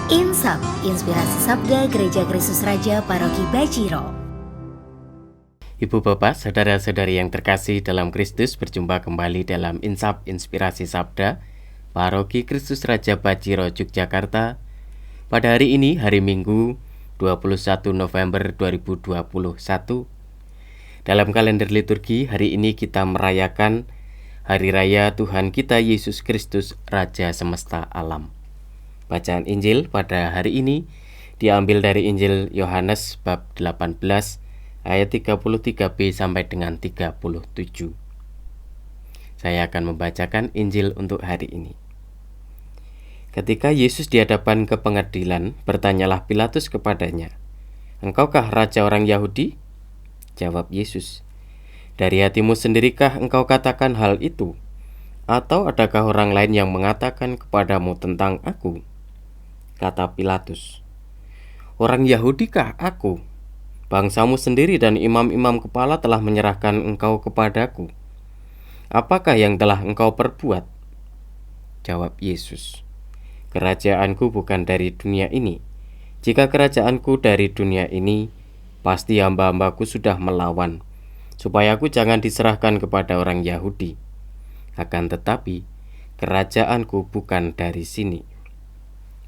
Insap, Inspirasi Sabda Gereja Kristus Raja Paroki Baciro. Ibu Bapak, saudara-saudari yang terkasih dalam Kristus, berjumpa kembali dalam Insap Inspirasi Sabda Paroki Kristus Raja Baciro, Yogyakarta. Pada hari ini, hari Minggu 21 November 2021. Dalam kalender liturgi, hari ini kita merayakan Hari Raya Tuhan kita Yesus Kristus, Raja Semesta Alam. Bacaan Injil pada hari ini diambil dari Injil Yohanes bab 18 ayat 33b sampai dengan 37. Saya akan membacakan Injil untuk hari ini. Ketika Yesus dihadapkan ke pengadilan, bertanyalah Pilatus kepadanya, "Engkaukah raja orang Yahudi?" Jawab Yesus, "Dari hatimu sendirikah engkau katakan hal itu? Atau adakah orang lain yang mengatakan kepadamu tentang aku?" Kata Pilatus, "Orang Yahudikah aku? Bangsamu sendiri dan imam-imam kepala telah menyerahkan engkau kepadaku. Apakah yang telah engkau perbuat?" Jawab Yesus, "Kerajaanku bukan dari dunia ini. Jika kerajaanku dari dunia ini, pasti hamba-hambaku sudah melawan, supaya aku jangan diserahkan kepada orang Yahudi. Akan tetapi, kerajaanku bukan dari sini."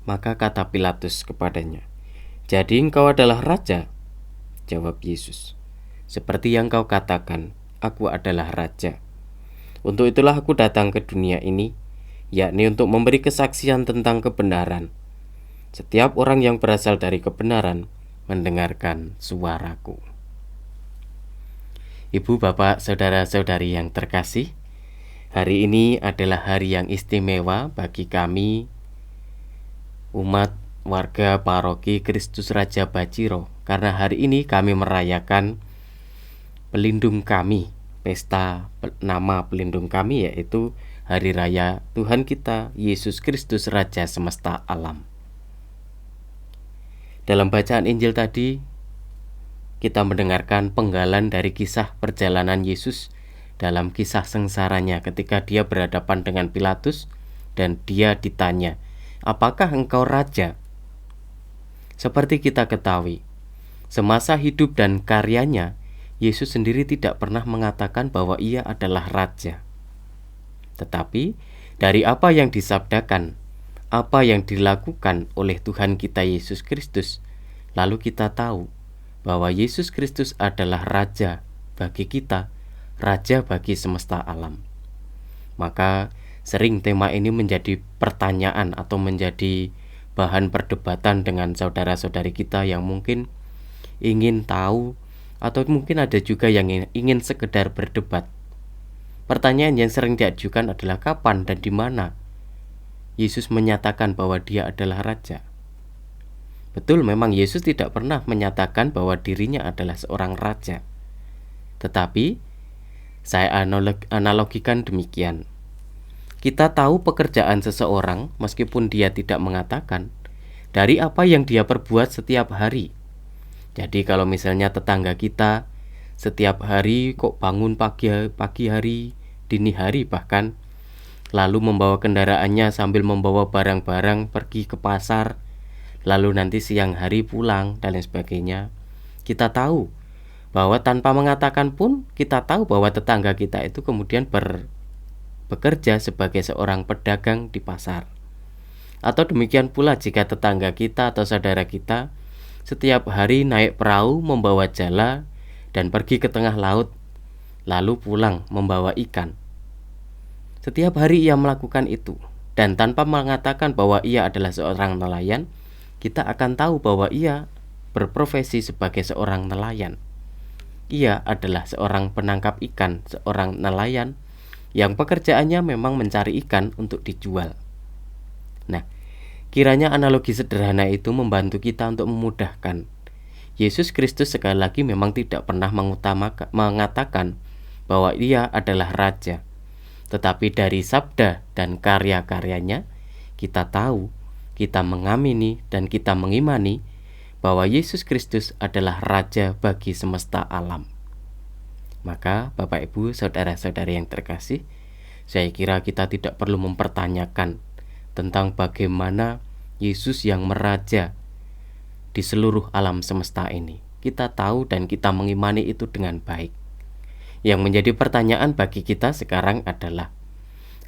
Maka kata Pilatus kepadanya, "Jadi engkau adalah raja?" Jawab Yesus, "Seperti yang kau katakan, aku adalah raja. Untuk itulah aku datang ke dunia ini, yakni untuk memberi kesaksian tentang kebenaran. Setiap orang yang berasal dari kebenaran mendengarkan suaraku." Ibu, bapak, saudara-saudari yang terkasih, hari ini adalah hari yang istimewa bagi kami, umat warga Paroki Kristus Raja Baciro, karena hari ini kami merayakan pelindung kami, pesta nama pelindung kami, yaitu Hari Raya Tuhan kita Yesus Kristus Raja Semesta Alam. Dalam bacaan Injil tadi, kita mendengarkan penggalan dari kisah perjalanan Yesus dalam kisah sengsaranya ketika dia berhadapan dengan Pilatus dan dia ditanya, "Apakah engkau raja?" Seperti kita ketahui, semasa hidup dan karyanya, Yesus sendiri tidak pernah mengatakan bahwa ia adalah raja. Tetapi dari apa yang disabdakan, apa yang dilakukan oleh Tuhan kita Yesus Kristus, lalu kita tahu bahwa Yesus Kristus adalah raja bagi kita, raja bagi semesta alam. Maka sering tema ini menjadi pertanyaan atau menjadi bahan perdebatan dengan saudara-saudari kita yang mungkin ingin tahu, atau mungkin ada juga yang ingin sekedar berdebat. Pertanyaan yang sering diajukan adalah kapan dan di mana Yesus menyatakan bahwa dia adalah raja. Betul, memang Yesus tidak pernah menyatakan bahwa dirinya adalah seorang raja. Tetapi saya analogikan demikian. Kita tahu pekerjaan seseorang meskipun dia tidak mengatakan dari apa yang dia perbuat setiap hari. Jadi kalau misalnya tetangga kita setiap hari kok bangun pagi hari, dini hari bahkan, lalu membawa kendaraannya sambil membawa barang-barang pergi ke pasar, lalu nanti siang hari pulang dan lain sebagainya, kita tahu bahwa tanpa mengatakan pun kita tahu bahwa tetangga kita itu kemudian bekerja sebagai seorang pedagang di pasar. Atau demikian pula jika tetangga kita atau saudara kita setiap hari naik perahu membawa jala dan pergi ke tengah laut, lalu pulang membawa ikan. Setiap hari ia melakukan itu, dan tanpa mengatakan bahwa ia adalah seorang nelayan, kita akan tahu bahwa ia berprofesi sebagai seorang nelayan. Ia adalah seorang penangkap ikan, seorang nelayan yang pekerjaannya memang mencari ikan untuk dijual. Nah, kiranya analogi sederhana itu membantu kita untuk memudahkan. Yesus Kristus sekali lagi memang tidak pernah mengatakan bahwa ia adalah raja. Tetapi dari sabda dan karya-karyanya, kita tahu, kita mengamini dan kita mengimani bahwa Yesus Kristus adalah raja bagi semesta alam. Maka Bapak Ibu, saudara-saudari yang terkasih, Saya kira kita tidak perlu mempertanyakan tentang bagaimana Yesus yang meraja di seluruh alam semesta ini. Kita tahu dan kita mengimani itu dengan baik. Yang menjadi pertanyaan bagi kita sekarang adalah,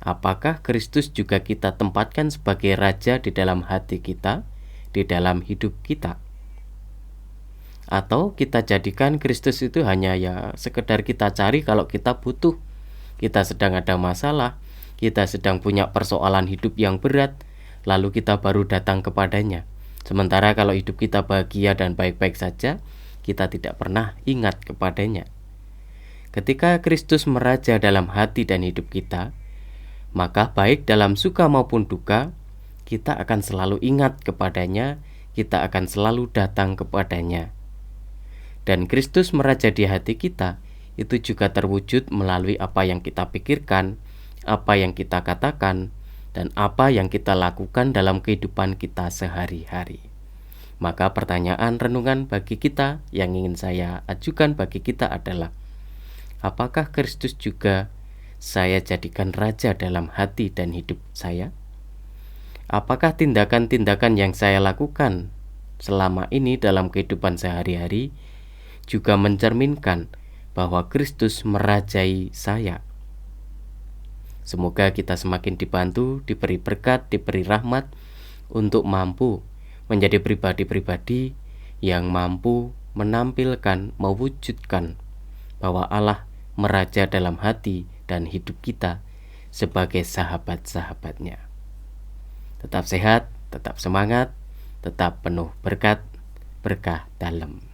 apakah Kristus juga kita tempatkan sebagai raja di dalam hati kita, di dalam hidup kita? Atau kita jadikan Kristus itu hanya sekedar kita cari kalau kita butuh, kita sedang ada masalah, kita sedang punya persoalan hidup yang berat, lalu kita baru datang kepadanya. Sementara kalau hidup kita bahagia dan baik-baik saja, kita tidak pernah ingat kepadanya. Ketika Kristus meraja dalam hati dan hidup kita, maka baik dalam suka maupun duka, kita akan selalu ingat kepadanya, kita akan selalu datang kepadanya. Dan Kristus meraja di hati kita, itu juga terwujud melalui apa yang kita pikirkan, apa yang kita katakan, dan apa yang kita lakukan dalam kehidupan kita sehari-hari. Maka pertanyaan renungan bagi kita yang ingin saya ajukan bagi kita adalah, apakah Kristus juga saya jadikan raja dalam hati dan hidup saya? Apakah tindakan-tindakan yang saya lakukan selama ini dalam kehidupan sehari-hari juga mencerminkan bahwa Kristus merajai saya? Semoga kita semakin dibantu, diberi berkat, diberi rahmat untuk mampu menjadi pribadi-pribadi yang mampu menampilkan, mewujudkan bahwa Allah meraja dalam hati dan hidup kita sebagai sahabat-sahabatnya. Tetap sehat, tetap semangat, tetap penuh berkat, berkah dalam.